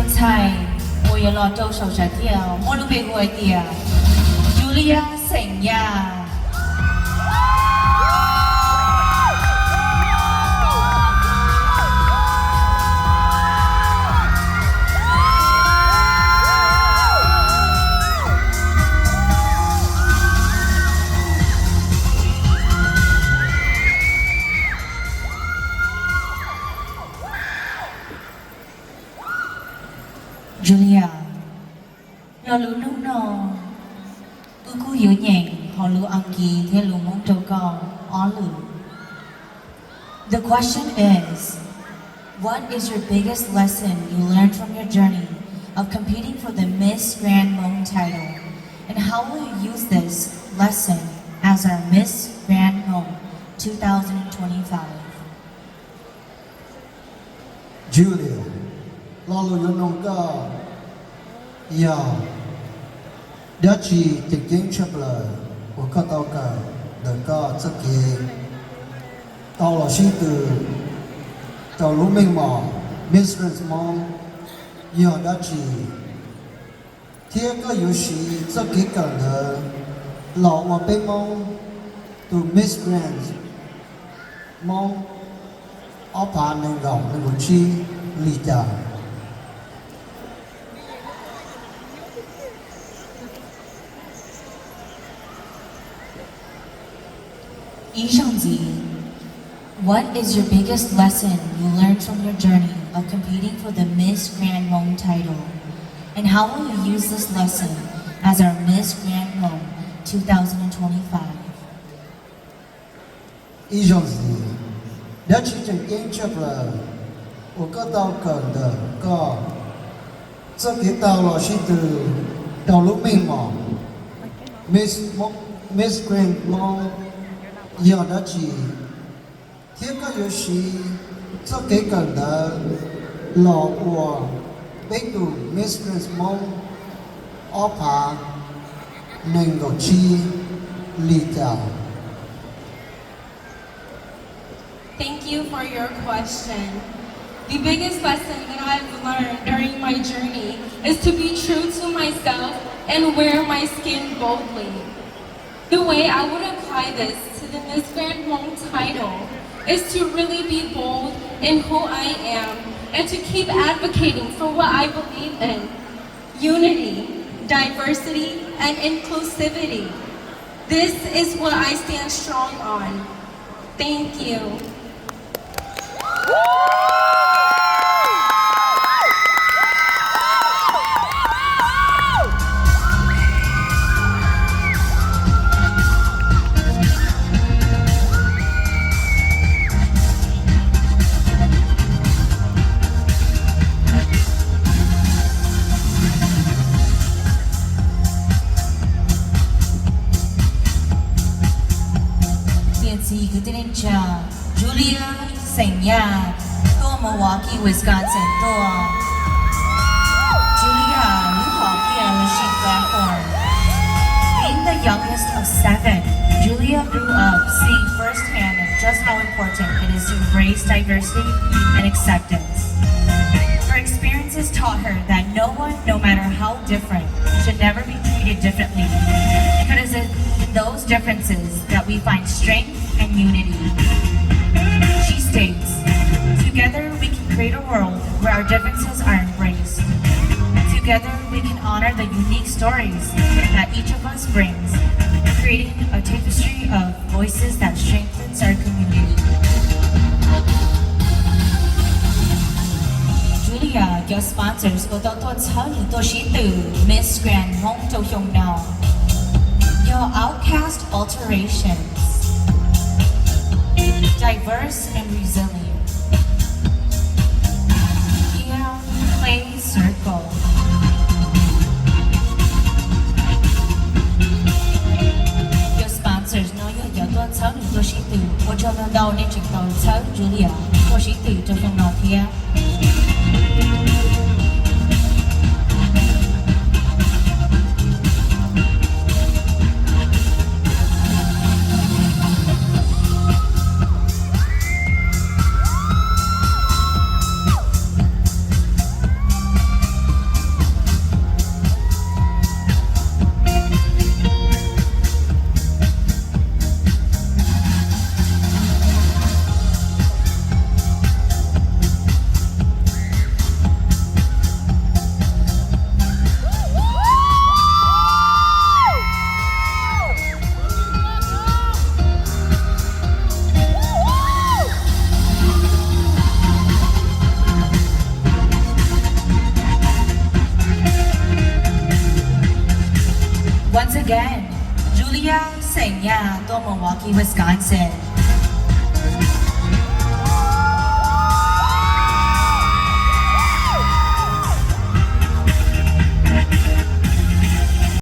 菜，我有老豆手下掉，我路被坏掉。Juliya sing ya. Juliya, lo lu nu no, tu ku yu nheng, ho lu angki, the lu mong to go, all lu. The question is, what is your biggest lesson you learned from your journey of competing for the Miss Grand Hmong title, and how will you use this lesson as our Miss Grand Hmong 2025? Juliya, lo lu yu nong ka, ya, đã chỉ tình kiến chấp lời của các tàu cả đừng có chất kỳ tàu là sinh từ tàu lũ minh mỏ Miss Grand Hmong ya đã chỉ thiên có yếu sĩ chất kỳ cần đỡ lọ mà bên mong từ Miss Grand Hmong ở phá nên gọng nên một chi lì trả What is your biggest lesson you learned from your journey of competing for the Miss Grand Hmong title? And how will you use this lesson as our Miss Grand Hmong 2025? đã chỉ tình kiến chấp lời của các tàu cần đỡ có chất kỳ tàu là sinh từ tàu lũ minh mỏ Miss Grand Hmong giờ đã chỉ thiết các yếu sĩ cho kế cần đã lọ của bế tù Miss Grand Hmong ở phá nền gỗ chi lì chào. Thank you for your question. The biggest lesson that I've learned during my journey is to be true to myself and wear my skin boldly. The way I would apply this to the Miss Grand Hmong title is to really be bold in who I am and to keep advocating for what I believe in: unity, diversity, and inclusivity. This is what I stand strong on. Thank you. Juliya sing ya, to Milwaukee, Wisconsin, to Juliya, you hop here on the platform. Being the youngest of 7, Juliya grew up seeing firsthand just how important it is to embrace diversity and acceptance. Her experiences taught her that no one, no matter how different, should never be treated differently. Because it is in those differences that we find strength and unity. She states, together we can create a world where our differences are embraced. Together we can honor the unique stories that each of us brings, creating a tapestry of voices that strengthens our community. Juliya, your sponsors will tell you to Miss Grand Hmong to Hyung now. Your outcast alterations, diverse and resilient. Here, play circle. Your sponsors know you are to to she do. What you're down in to tell Juliya, to she do to from out here. 省呀，到 Milwaukee, Wisconsin.